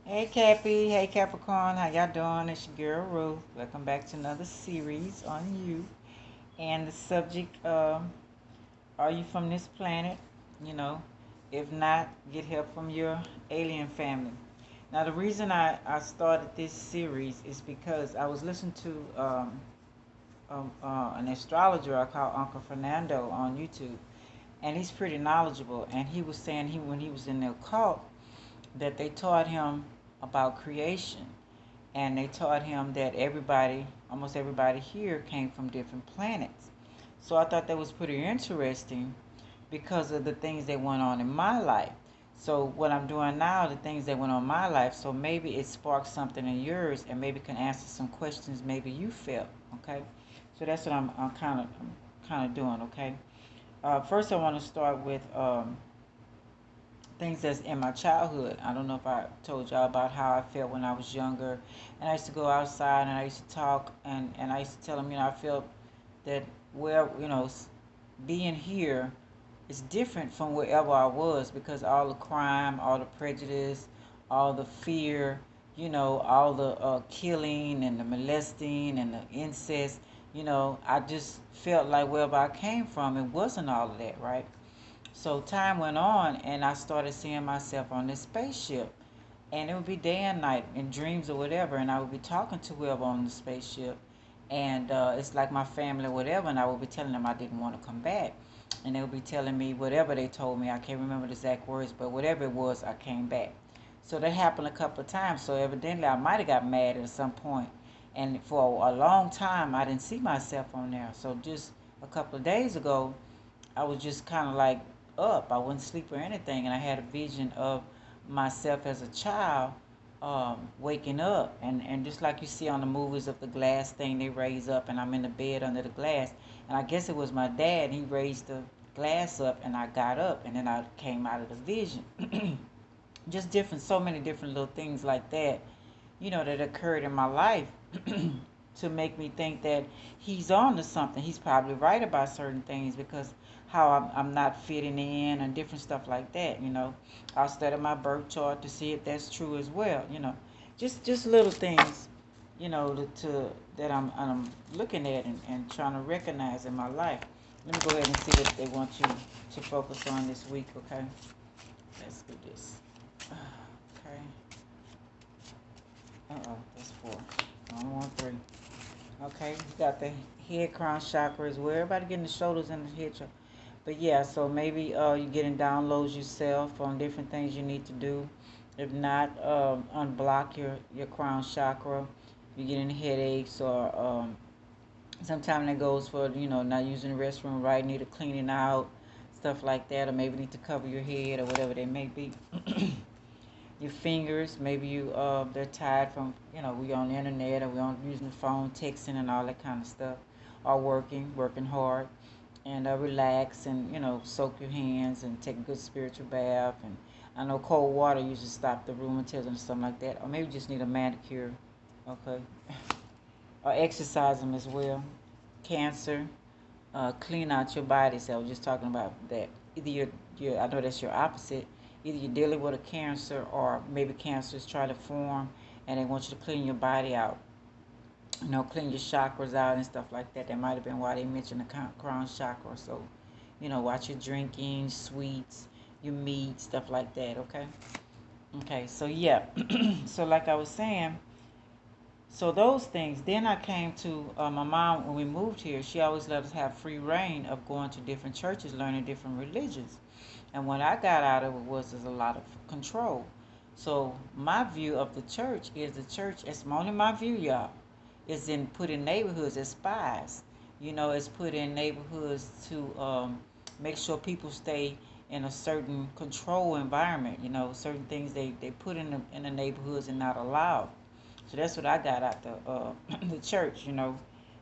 Hey Cappy, hey Capricorn, how y'all doing? It's your girl Ruth. Welcome back to another series on you. And the subject, are you from this planet? You know, if not, get help from your alien family. Now, the reason I started this series is because I was listening to an astrologer I call Uncle Fernando on YouTube, and he's pretty knowledgeable. And he was saying when he was in the occult that they taught him about creation, and they taught him that almost everybody here came from different planets. So I thought that was pretty interesting because of the things that went on in my life. So what I'm doing now, the things that went on in my life, so maybe it sparks something in yours, and maybe can answer some questions maybe you felt. Okay, so that's what I'm kind of doing. Okay, first I want to start with things that's in my childhood. I don't know if I told y'all about how I felt when I was younger. And I used to go outside and I used to talk, and I used to tell them, I felt that being here is different from wherever I was because all the crime, all the prejudice, all the fear, all the killing and the molesting and the incest, I just felt like wherever I came from, it wasn't all of that, right? So time went on, and I started seeing myself on this spaceship. And it would be day and night in dreams or whatever, and I would be talking to whoever on the spaceship. And it's like my family or whatever, and I would be telling them I didn't want to come back. And they would be telling me whatever they told me. I can't remember the exact words, but whatever it was, I came back. So that happened a couple of times. So evidently, I might have got mad at some point. And for a long time, I didn't see myself on there. So just a couple of days ago, I was just kind of like up. I wouldn't sleep or anything, and I had a vision of myself as a child waking up, and just like you see on the movies of the glass thing, they raise up, and I'm in the bed under the glass, and I guess it was my dad. He raised the glass up, and I got up, and then I came out of the vision. Just different, so many different little things like that, that occurred in my life to make me think that he's on to something. He's probably right about certain things because how I'm not fitting in and different stuff like that. I'll study my birth chart to see if that's true as well. Just little things, that I'm looking at and trying to recognize in my life. Let me go ahead and see what they want you to focus on this week. Okay, let's do this. Okay. That's four. I don't want three. Okay, you got the head crown chakras where everybody getting the shoulders and the head chakra. But yeah, so maybe you're getting downloads yourself on different things you need to do. If not, unblock your crown chakra. You're getting headaches or sometimes that goes for, not using the restroom right, need to clean it out, stuff like that, or maybe need to cover your head or whatever they may be. Your fingers, maybe they're tired from, we on the internet or we on using the phone, texting and all that kind of stuff, or working hard, and relax and soak your hands and take a good spiritual bath. And I know cold water usually stop the rheumatism and something like that, or maybe just need a manicure, okay, or exercise them as well. Cancer, clean out your body. So I was just talking about that. Either I know that's your opposite. Either you're dealing with a cancer, or maybe cancer is trying to form, and they want you to clean your body out. Clean your chakras out and stuff like that. That might have been why they mentioned the crown chakra. So, watch your drinking, sweets, your meat, stuff like that. Okay. Okay. So yeah. So like I was saying, so those things. Then I came to my mom when we moved here. She always let us have free reign of going to different churches, learning different religions. And what I got out of it was there's a lot of control. So my view of the church is the church. It's only my view, y'all. Is in put in neighborhoods as spies. It's put in neighborhoods to make sure people stay in a certain control environment. Certain things they put in the neighborhoods and not allowed. So that's what I got out the the church.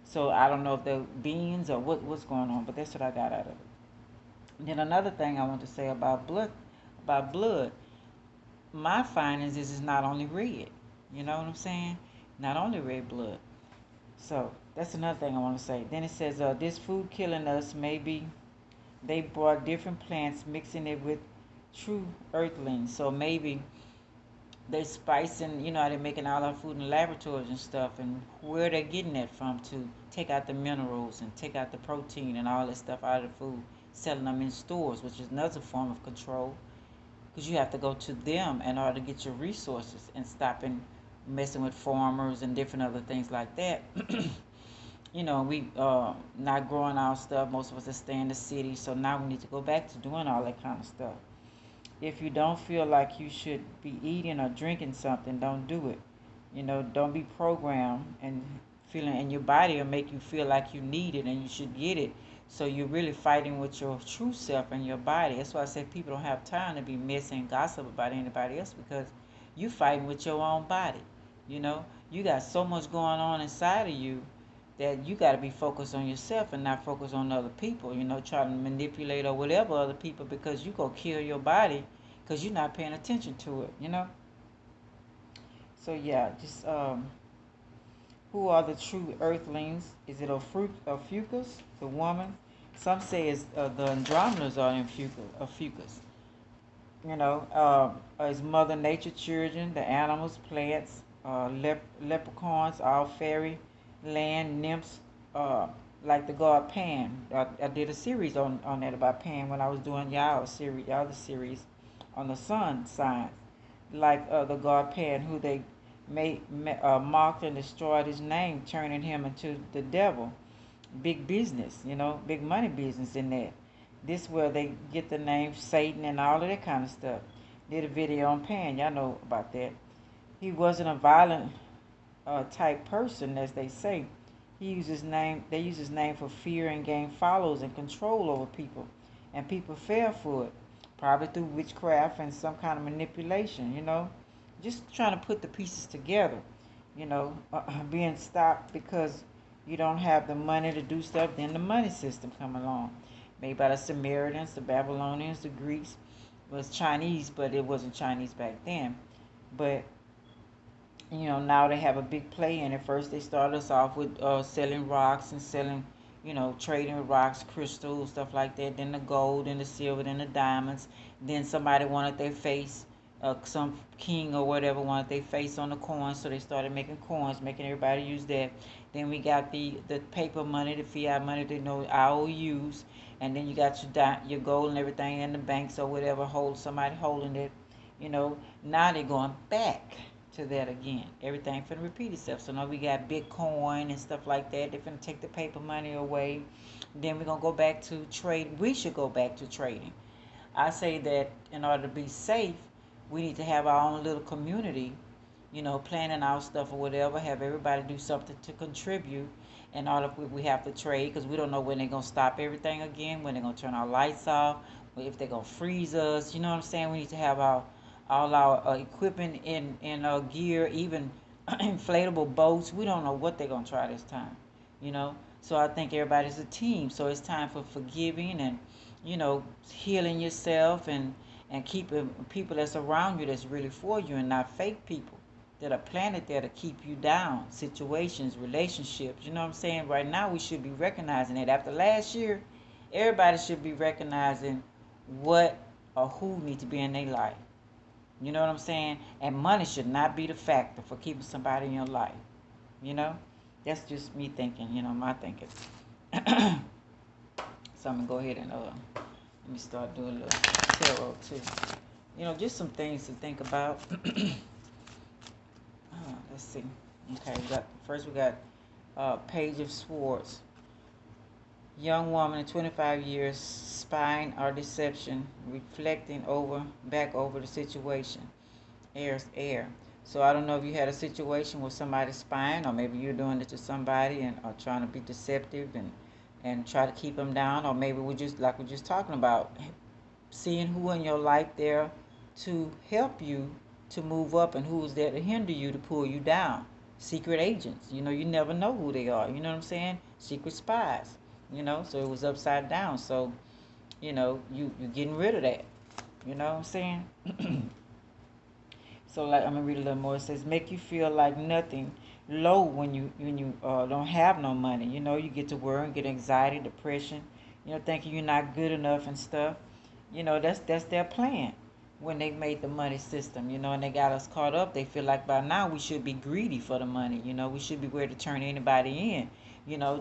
So I don't know if they're beings or what's going on, but that's what I got out of it. And then another thing I want to say about blood, my findings is it's not only red. You know what I'm saying? Not only red blood. So that's another thing I want to say. Then it says, this food killing us, maybe they brought different plants, mixing it with true earthlings. So maybe they spicing, how they're making all our food in laboratories and stuff, and where they're getting that from to take out the minerals and take out the protein and all that stuff out of the food, selling them in stores, which is another form of control, because you have to go to them in order to get your resources and stopping messing with farmers and different other things like that. We not growing our stuff. Most of us are staying in the city, so now we need to go back to doing all that kind of stuff. If you don't feel like you should be eating or drinking something, don't do it. Don't be programmed and feeling, and your body will make you feel like you need it and you should get it. So you're really fighting with your true self and your body. That's why I say people don't have time to be messing and gossip about anybody else, because you fighting with your own body. You got so much going on inside of you that you got to be focused on yourself and not focus on other people. Trying to manipulate or whatever other people, because you go kill your body because you're not paying attention to it. So yeah, just who are the true earthlings? Is it a fucus, the woman? Some say it's the Andromedas are in fucus. Is Mother Nature children, the animals, plants, leprechauns, all fairy land nymphs, like the god Pan. I did a series on that about Pan when I was doing y'all the series on the sun signs, like the god Pan, who they mocked and destroyed his name, turning him into the devil. Big business, big money business in that. This where they get the name Satan and all of that kind of stuff. Did a video on Pan, y'all know about that. He wasn't a violent type person, as they say. He used his name. They use his name for fear and gain followers and control over people, and people fell for it, probably through witchcraft and some kind of manipulation. Just trying to put the pieces together. Being stopped because you don't have the money to do stuff. Then the money system come along, made by the Samaritans, the Babylonians, the Greeks. It was Chinese, but it wasn't Chinese back then. But now they have a big play in it. First, they started us off with selling rocks and selling, trading rocks, crystals, stuff like that. Then the gold, and the silver, then the diamonds. Then somebody wanted their face, some king or whatever wanted their face on the coins, so they started making coins, making everybody use that. Then we got the paper money, the fiat money, IOUs, and then you got your gold and everything in the banks or whatever, somebody holding it. Now they're going back to that again. Everything finna repeat itself. So now we got Bitcoin and stuff like that. They're finna take the paper money away. Then we're gonna go back to trade. We should go back to trading. I say that in order to be safe, we need to have our own little community, planning our stuff or whatever. Have everybody do something to contribute. And all of we have to trade, because we don't know when they're gonna stop everything again, when they're gonna turn our lights off, if they're gonna freeze us. You know what I'm saying? We need to have all our equipment in gear, even inflatable boats. We don't know what they're going to try this time, So I think everybody's a team. So it's time for forgiving and, healing yourself and keeping people that's around you that's really for you, and not fake people that are planted there to keep you down. Situations, relationships, you know what I'm saying? Right now we should be recognizing it. After last year, everybody should be recognizing what or who need to be in their life. You know what I'm saying? And money should not be the factor for keeping somebody in your life. That's just me thinking, my thinking. So I'm going to go ahead and let me start doing a little tarot too. Just some things to think about. Let's see. Okay, we got Page of Swords. Young woman, 25 years, spying or deception, reflecting back over the situation. Air. So I don't know if you had a situation with somebody spying, or maybe you're doing it to somebody and or trying to be deceptive and try to keep them down, or maybe we're just talking about seeing who in your life there to help you to move up, and who is there to hinder you, to pull you down. Secret agents, you never know who they are. You know what I'm saying? Secret spies. So it was upside down. So, you're getting rid of that. You know what I'm saying? So, like, I'm gonna read a little more. It says, make you feel like nothing, low when you don't have no money. You get to worry and get anxiety, depression. Thinking you're not good enough and stuff. That's their plan. when they made the money system, and they got us caught up. They feel like by now we should be greedy for the money, we should be ready to turn anybody in,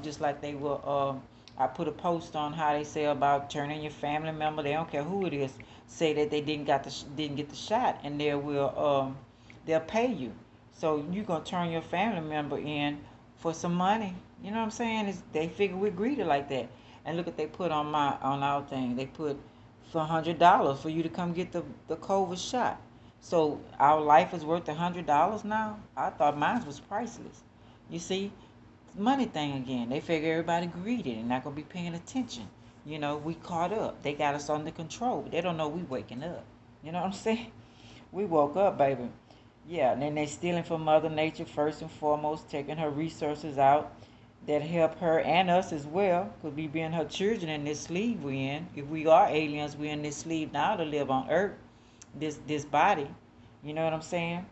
just like they will. I put a post on how they say about turning your family member. They don't care who it is. Say that they didn't get the shot, and they'll pay you. So you gonna turn your family member in for some money. You know what I'm saying? They figure we're greedy like that. And look what they put on our thing. They put for $100 for you to come get the COVID shot. So our life is worth $100 now. I thought mine was priceless. You see, money thing again. They figure everybody greedy and not gonna be paying attention. We caught up. They got us under control. They don't know we waking up. You know what I'm saying? We woke up, baby. Yeah, and then they stealing from Mother Nature first and foremost, taking her resources out that help her and us as well. Could be being her children in this sleeve we in. If we are aliens, we in this sleeve now to live on Earth, this body. You know what I'm saying?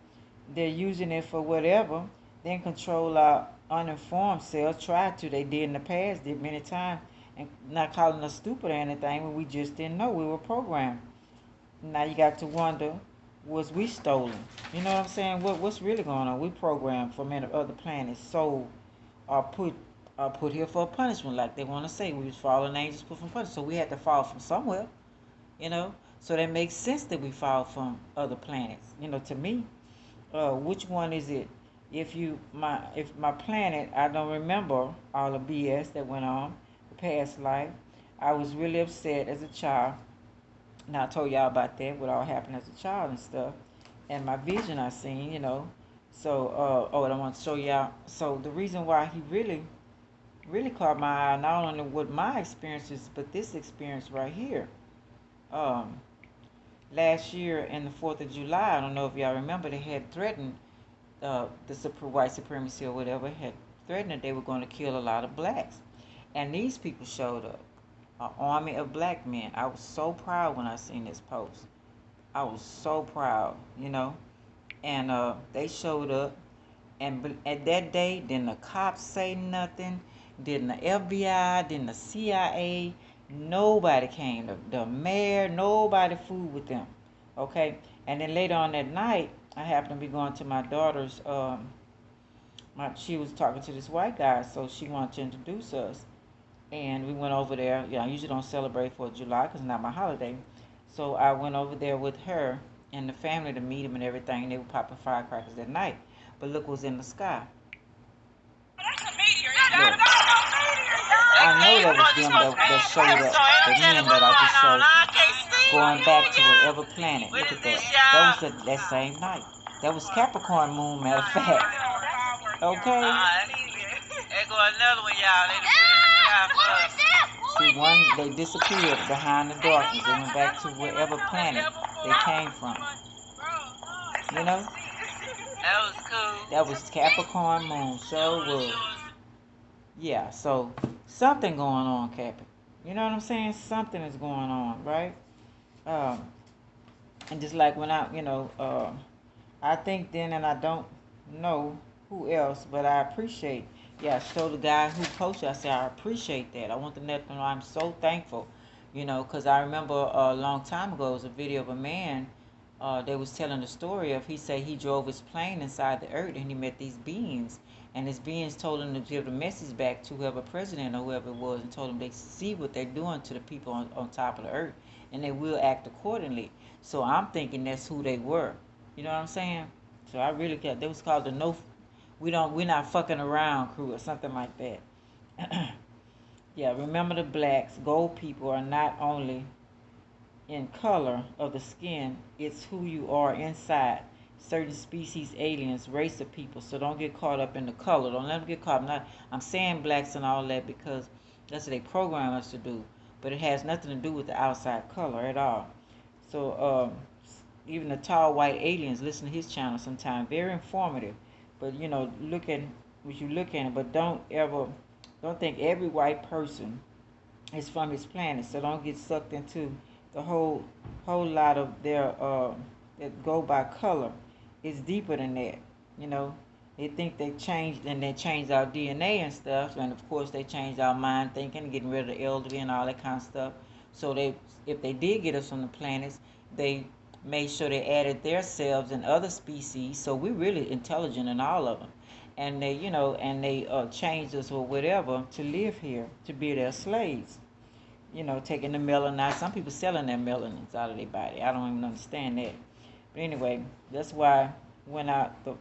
They're using it for whatever. Then control our uninformed selves. Try to. They did in the past, did many times. And not calling us stupid or anything, but we just didn't know. We were programmed. Now you got to wonder, was we stolen? You know what I'm saying? What's really going on? We programmed from other planets, sold, or put here for a punishment, like they want to say. We was fallen angels put from punishment, so we had to fall from somewhere. You know, so that makes sense that we fall from other planets. To me, which one is it? If my planet, I don't remember all the BS that went on the past life. I was really upset as a child. Now I told y'all about that, what all happened as a child and stuff, and my vision I seen. So and I want to show y'all. So the reason why he really caught my eye, not only with my experiences, but this experience right here. Um, Last year in the 4th of July, I don't know if y'all remember, they had threatened the white supremacy or whatever had threatened that they were going to kill a lot of blacks, and these people showed up, an army of black men. I was so proud when I seen this post. I was so proud. And they showed up, and at that day, didn't the cops say nothing? Didn't the FBI? Didn't the CIA? Nobody came. The mayor, nobody fooled with them. Okay? And then later on that night, I happened to be going to my daughter's, she was talking to this white guy, so she wanted to introduce us. And we went over there. I usually don't celebrate 4th of July because it's not my holiday. So I went over there with her and the family to meet him and everything. And they were popping firecrackers that night. But look what's in the sky. Look. I know that was them that showed up. The men that I just showed you. Going back to whatever planet. Look at that. That was that same night. That was Capricorn moon, matter of fact. Okay? There go another one, y'all. See, one, they disappeared behind the darkness. They went back to wherever planet they came from. You know? That was cool. That was Capricorn moon. So was. Yeah, so something going on, Cappy. You know what I'm saying? Something is going on, right? And just like when I think then, and I don't know who else, but I appreciate. Yeah, so the guy who posted, I said, I appreciate that. I want them to know I'm so thankful, because I remember a long time ago, it was a video of a man, they was telling the story of, he said he drove his plane inside the earth and he met these beings. And his beings told him to give the message back to whoever president or whoever it was, and told them they see what they're doing to the people on top of the earth, and they will act accordingly. So I'm thinking that's who they were. You know what I'm saying? So I really got. They was called the we're not fucking around crew or something like that. Yeah, remember the blacks, gold people are not only in color of the skin, it's who you are inside. Certain species, aliens, race of people. So don't get caught up in the color. Don't let them get caught up. I'm saying blacks and all that because that's what they program us to do. But it has nothing to do with the outside color at all. So even the tall white aliens, listen to his channel sometime. Very informative. But look at what you look at it. But don't think every white person is from his planet. So don't get sucked into the whole lot of their that go by color. It's deeper than that. They think they changed our DNA and stuff, and of course they changed our mind thinking, getting rid of the elderly and all that kind of stuff. So if they did get us from the planets, they made sure they added their selves and other species. So we're really intelligent in all of them. And they, and they changed us or whatever to live here, to be their slaves. Taking the melanin out. Some people selling their melanins out of their body. I don't even understand that. But anyway, that's why when the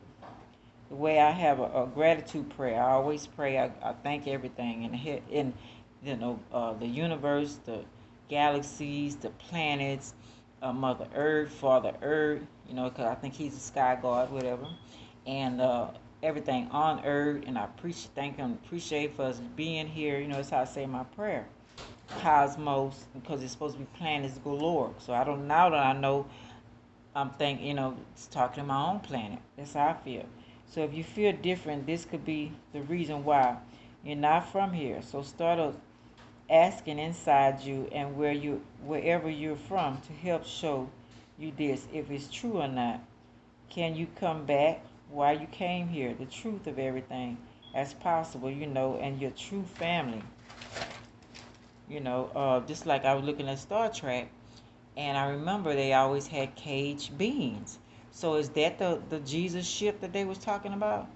way I have a gratitude prayer, I always pray. I thank everything in the universe, the galaxies, the planets, Mother Earth, Father Earth. Because I think he's a sky god, whatever, and everything on Earth. And I thank him, appreciate for us being here. That's how I say my prayer. Cosmos, because it's supposed to be planets galore. So I don't now that I know, I'm thinking, it's talking to my own planet. That's how I feel. So if you feel different, this could be the reason why you're not from here. So start asking inside you and wherever you're from to help show you this, if it's true or not. Can you come back why you came here? The truth of everything as possible, and your true family. Just like I was looking at Star Trek, and I remember they always had caged beings. So is that the Jesus ship that they was talking about?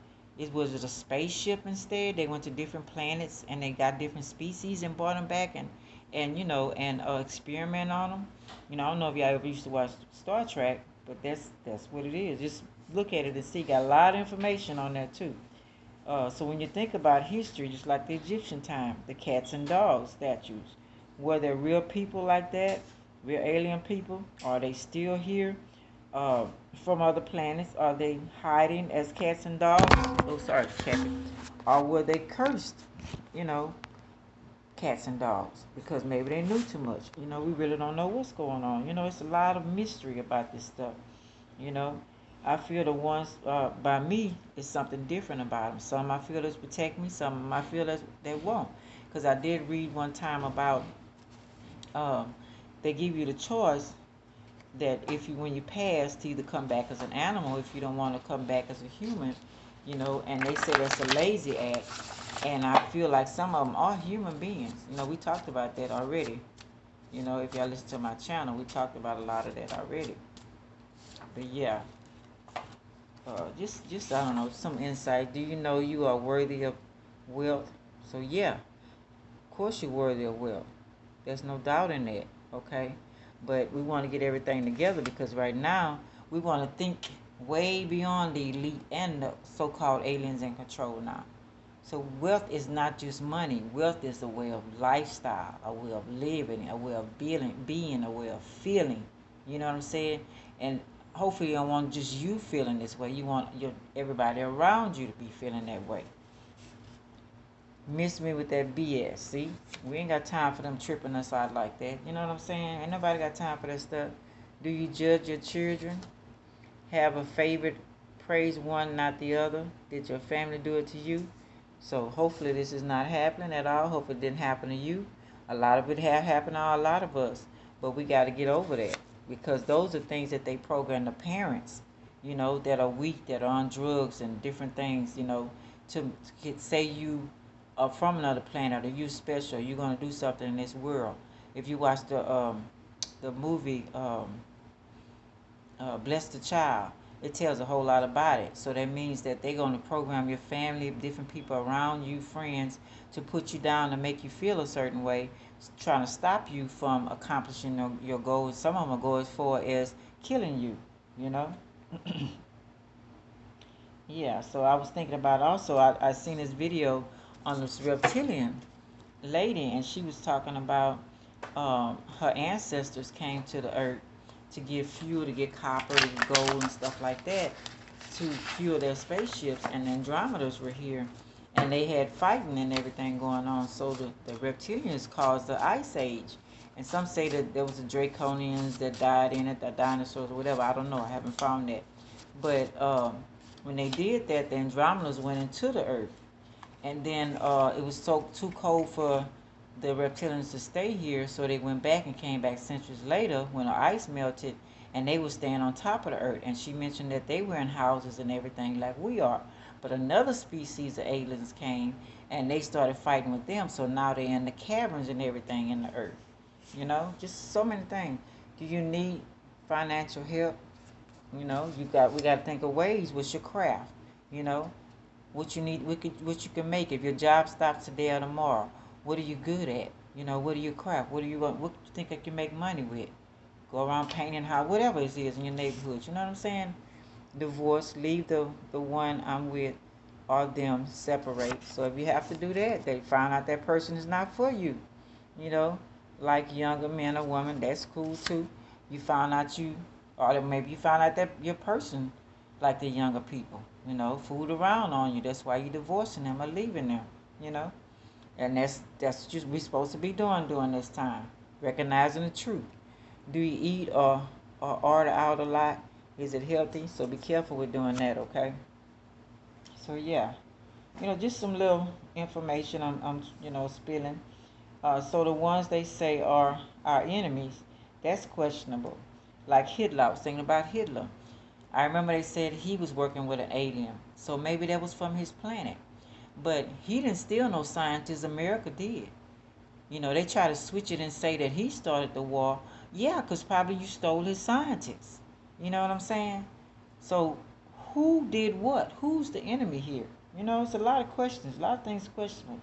Was it a spaceship instead? They went to different planets and they got different species and brought them back and experiment on them. I don't know if y'all ever used to watch Star Trek, but that's what it is. Just look at it and see. Got a lot of information on that too. So when you think about history, just like the Egyptian time, the cats and dogs statues, were there real people like that, real alien people? Are they still here from other planets? Are they hiding as cats and dogs? Oh, sorry, Kathy. Or were they cursed, you know, cats and dogs? Because maybe they knew too much. We really don't know what's going on. It's a lot of mystery about this stuff, you know. I feel the ones by me is something different about them. Some I feel is protect me. Some I feel that they won't. Because I did read one time about they give you the choice that if you when you pass to either come back as an animal if you don't want to come back as a human, and they say that's a lazy act. And I feel like some of them are human beings. We talked about that already. If y'all listen to my channel, we talked about a lot of that already. But yeah. Just I don't know, some insight. Do you know you are worthy of wealth? So yeah, of course you're worthy of wealth. There's no doubt in that. Okay, but we want to get everything together because right now we want to think way beyond the elite and the so-called aliens in control now. So wealth is not just money. Wealth is a way of lifestyle, a way of living, a way of being, a way of feeling. You know what I'm saying? And hopefully you don't want just you feeling this way. You want everybody around you to be feeling that way. Miss me with that BS. See, we ain't got time for them tripping us out like that. You know what I'm saying? Ain't nobody got time for that stuff. Do you judge your children? Have a favorite? Praise one, not the other. Did your family do it to you? So hopefully this is not happening at all. Hope it didn't happen to you. A lot of it have happened to a lot of us, but we got to get over that because those are things that they program the parents, that are weak, that are on drugs and different things, to say you are from another planet or you special. You're gonna do something in this world. If you watch the movie Bless the Child, it tells a whole lot about it. So that means that they're going to program your family, different people around you, friends, to put you down and make you feel a certain way, trying to stop you from accomplishing your goals. Some of them go as far as killing you, you know. Yeah, so I was thinking about also, I seen this video on this reptilian lady, and she was talking about her ancestors came to the earth to get fuel, to get copper, to get gold and stuff like that, to fuel their spaceships, and the Andromedas were here, and they had fighting and everything going on. So the reptilians caused the ice age, and some say that there was the draconians that died in it, the dinosaurs or whatever. I don't know. I haven't found that. But when they did that, the Andromedas went into the earth, and then it was so too cold for the reptilians to stay here, so they went back and came back centuries later when the ice melted, and they were staying on top of the earth. And she mentioned that they were in houses and everything like we are. But another species of aliens came, and they started fighting with them, so now they're in the caverns and everything in the earth. Just so many things. Do you need financial help, we got to think of ways. What's your craft? You know, what you need, what you can make. If your job stops today or tomorrow, what are you good at? What are your craft? What you think I can make money with? Go around painting how whatever it is in your neighborhood. You know what I'm saying? Divorce, leave the one I'm with or them, separate. So if you have to do that, they find out that person is not for you. You know, like younger men or women, that's cool too. You found out or maybe you found out that your person like the younger people. Fooled around on you. That's why you divorcing them or leaving them. You know, and that's just we supposed to be doing during this time, recognizing the truth. Do you eat or order out a lot? Is it healthy? So be careful with doing that, okay? So yeah, just some little information I'm spilling. So the ones they say are our enemies, that's questionable. Like Hitler, I was thinking about Hitler. I remember they said he was working with an alien, so maybe that was from his planet. But he didn't steal no scientists. America did. They try to switch it and say that he started the war. Yeah, because probably you stole his scientists. You know what I'm saying? So, who did what? Who's the enemy here? It's a lot of questions, a lot of things questionable.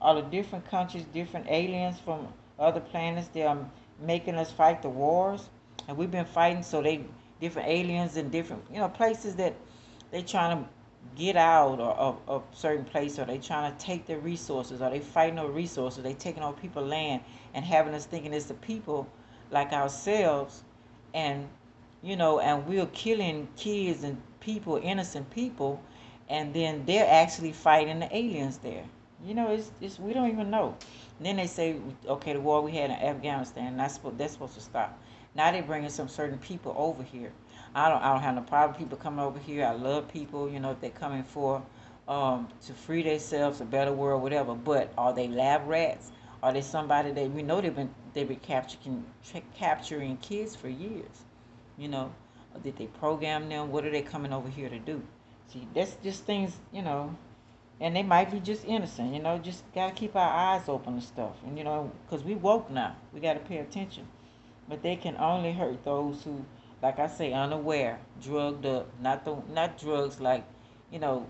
All the different countries, different aliens from other planets, they are making us fight the wars. And we've been fighting, so different aliens in different, places that they trying to get out of certain place, or they trying to take their resources, or they fighting over resources, they taking over people land and having us thinking it's the people like ourselves, and and we're killing kids and people, innocent people, and then they're actually fighting the aliens there. It's we don't even know. And then they say, okay, the war we had in Afghanistan, that's supposed to stop. Now they bringing some certain people over here. I don't have no problem with people coming over here. I love people, if they're coming for to free themselves, a better world, whatever. But are they lab rats? Are they somebody that we know they've been capturing kids for years? You know, did they program them? What are they coming over here to do? See, that's just things, and they might be just innocent, just got to keep our eyes open and stuff. And, because we woke now, we got to pay attention. But they can only hurt those who, like I say, unaware, drugged up, not drugs like, you know,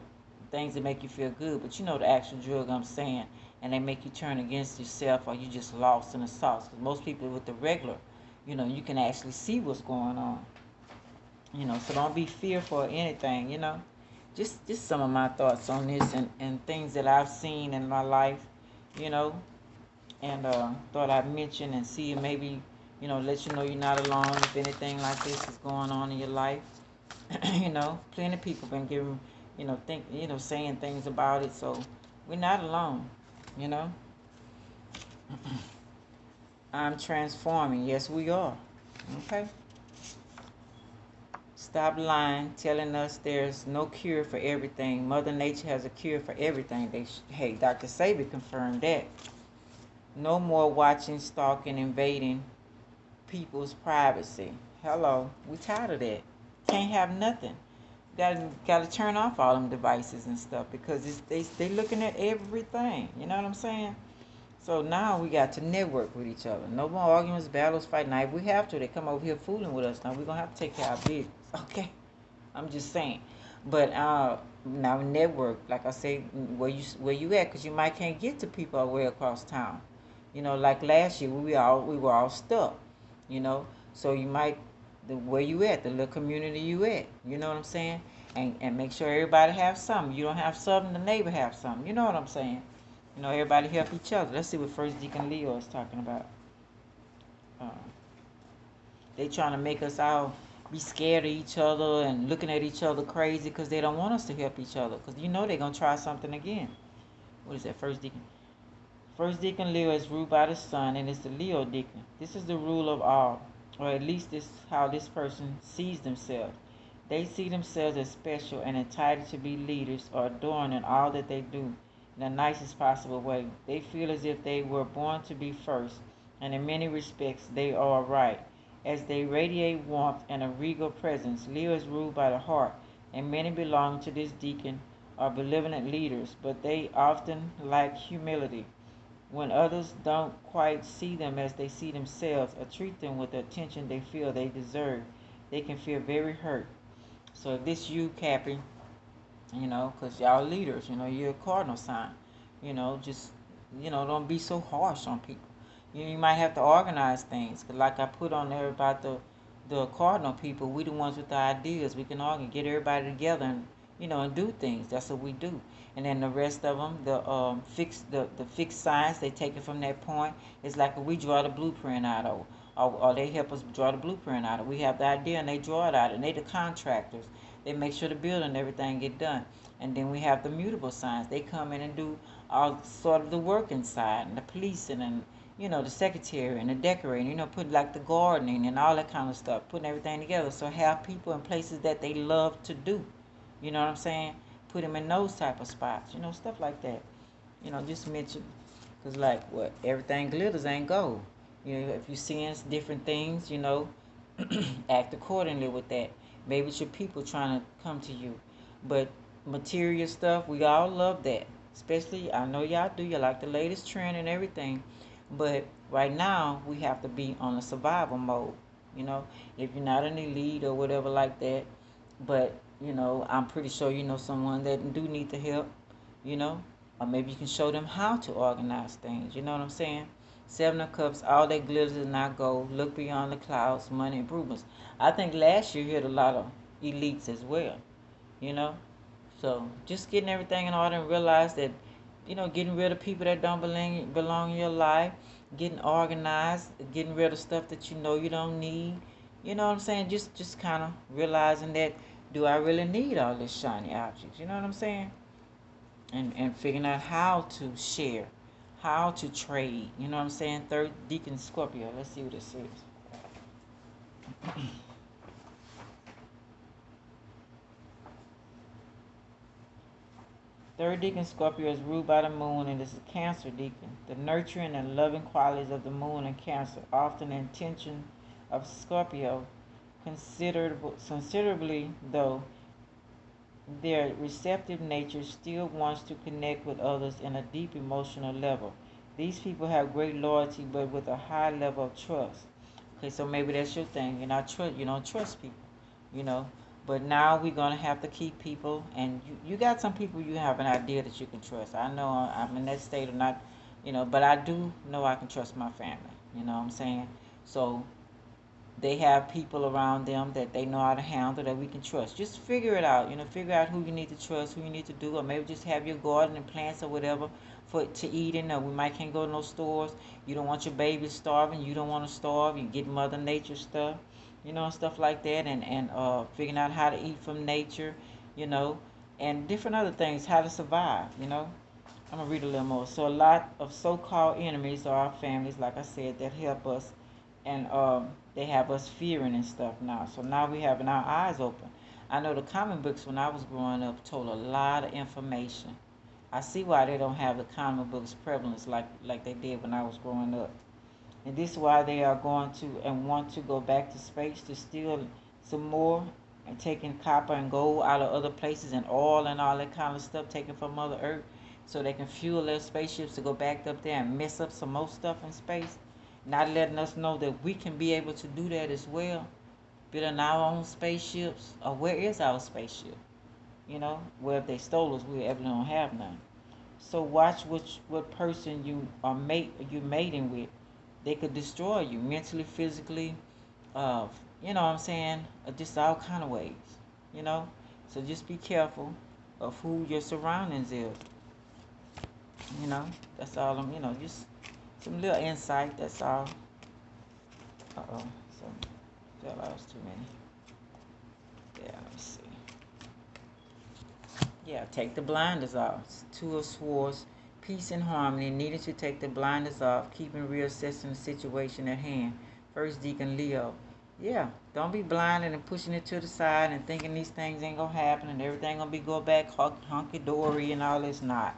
things that make you feel good, but the actual drug I'm saying, and they make you turn against yourself, or you just lost in the sauce. Because most people with the regular, you can actually see what's going on. So don't be fearful of anything. Just some of my thoughts on this, and things that I've seen in my life, you know, and thought I'd mention and see, maybe, let you know you're not alone if anything like this is going on in your life. Plenty of people been giving, saying things about it, so we're not alone, you know. I'm transforming. Yes, we are. Okay. Stop lying, telling us there's no cure for everything. Mother Nature has a cure for everything. Hey, Dr. Sabi confirmed that. No more watching, stalking, invading people's privacy. Hello, we tired of that. Can't have nothing. Got to turn off all them devices and stuff, because they looking at everything. You know what I'm saying? So now we got to network with each other. No more arguments, battles, fight. Now if we have to, they come over here fooling with us. Now we're gonna have to take care of our business. Okay, I'm just saying. But now network, like I say, where you at? Because you might can't get to people all the way across town. Like last year, we were all stuck. So you might, where you at, the little community you at. You know what I'm saying? And make sure everybody have something. You don't have something, the neighbor have something. You know what I'm saying? Everybody help each other. Let's see what First Deacon Leo is talking about. Uh, they trying to make us all be scared of each other and looking at each other crazy, because they don't want us to help each other. Because they're going to try something again. What is that, First Deacon? First Deacon Leo is ruled by the sun, and it's the Leo Deacon. This is the rule of all, or at least this is how this person sees themselves. They see themselves as special and entitled to be leaders or adorned in all that they do in the nicest possible way. They feel as if they were born to be first, and in many respects they are right. As they radiate warmth and a regal presence, Leo is ruled by the heart, and many belong to this deacon are benevolent leaders, but they often lack humility. When others don't quite see them as they see themselves or treat them with the attention they feel they deserve, they can feel very hurt. So if this you, Cappy, because y'all leaders, you're a cardinal sign, just, don't be so harsh on people. You might have to organize things. 'Cause like I put on there about the cardinal people, we the ones with the ideas. We can organize, get everybody together and do things. That's what we do. And then the rest of them, the fixed signs, they take it from that point. It's like we draw the blueprint out of, or they help us draw the blueprint out of. We have the idea and they draw it out, and they the contractors. They make sure the building and everything get done. And then we have the mutable signs. They come in and do all sort of the work inside, and the policing, and the secretary and the decorating, put like the gardening and all that kind of stuff, putting everything together. So have people in places that they love to do. You know what I'm saying? Put them in those type of spots, stuff like that. Just mention, because like what, everything glitters ain't gold. If you're seeing different things, act accordingly with that. Maybe it's your people trying to come to you. But material stuff, we all love that. Especially, I know y'all do. You like the latest trend and everything. But right now, we have to be on a survival mode. If you're not an elite or whatever like that. But, I'm pretty sure you know someone that do need the help, you know. Or maybe you can show them how to organize things. You know what I'm saying? Seven of Cups, all that glitters is not gold. Look beyond the clouds, money improvements. I think last year you had a lot of elites as well, you know. So just getting everything in order and realize that, getting rid of people that don't belong in your life, getting organized, getting rid of stuff that you don't need. You know what I'm saying? Just kind of realizing that, do I really need all this shiny objects? You know what I'm saying? And figuring out how to share, how to trade. You know what I'm saying? Third Deacon Scorpio. Let's see what this is. Third Deacon Scorpio is ruled by the moon, and this is Cancer Deacon. The nurturing and loving qualities of the moon and Cancer, often intention of Scorpio, considerably though their receptive nature still wants to connect with others in a deep emotional level. These people have great loyalty, but with a high level of trust. Okay, so maybe that's your thing. You don't trust people, you know. But now we're gonna have to keep people, and you got some people you have an idea that you can trust. I know I'm in that state of not, but I do know I can trust my family. You know what I'm saying? So they have people around them that they know how to handle that we can trust. Just figure it out. Figure out who you need to trust, who you need to do, or maybe just have your garden and plants or whatever for to eat in. Or we might can't go to no stores. You don't want your baby starving. You don't want to starve. You get Mother Nature stuff, stuff like that, and figuring out how to eat from nature, you know, and different other things, how to survive. I'm gonna read a little more. So a lot of so-called enemies are our families, like I said, that help us, and they have us fearing and stuff now. So now we having our eyes open. I know the comic books when I was growing up told a lot of information. I see why they don't have the comic books prevalence like they did when I was growing up. And this is why they are going to and want to go back to space to steal some more and taking copper and gold out of other places and oil and all that kind of stuff taken from Mother Earth so they can fuel their spaceships to go back up there and mess up some more stuff in space. Not letting us know that we can be able to do that as well. Building our own spaceships. Or where is our spaceship? Well, if they stole us, we evidently don't have none. So watch what person you're mating with. They could destroy you mentally, physically, you know what I'm saying? Just all kind of ways, you know? So just be careful of who your surroundings is. That's all just some little insight, that's all. Uh-oh, so that was too many. Yeah, let me see. Yeah, take the blinders off. Two of Swords, peace and harmony, needed to take the blinders off, keeping reassessing the situation at hand. First Deacon Leo. Yeah, don't be blinded and pushing it to the side and thinking these things ain't gonna happen and everything gonna be go back hunky-dory and all. It's not.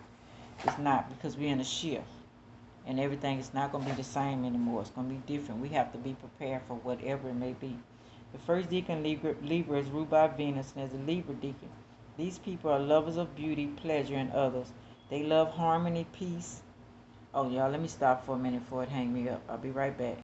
It's not, because we're in a shift. And everything is not going to be the same anymore. It's going to be different. We have to be prepared for whatever it may be. The first deacon, Libra, is ruled by Venus and is a Libra deacon. These people are lovers of beauty, pleasure, and others. They love harmony, peace, Oh, y'all, let me stop for a minute before it hang me up. I'll be right back.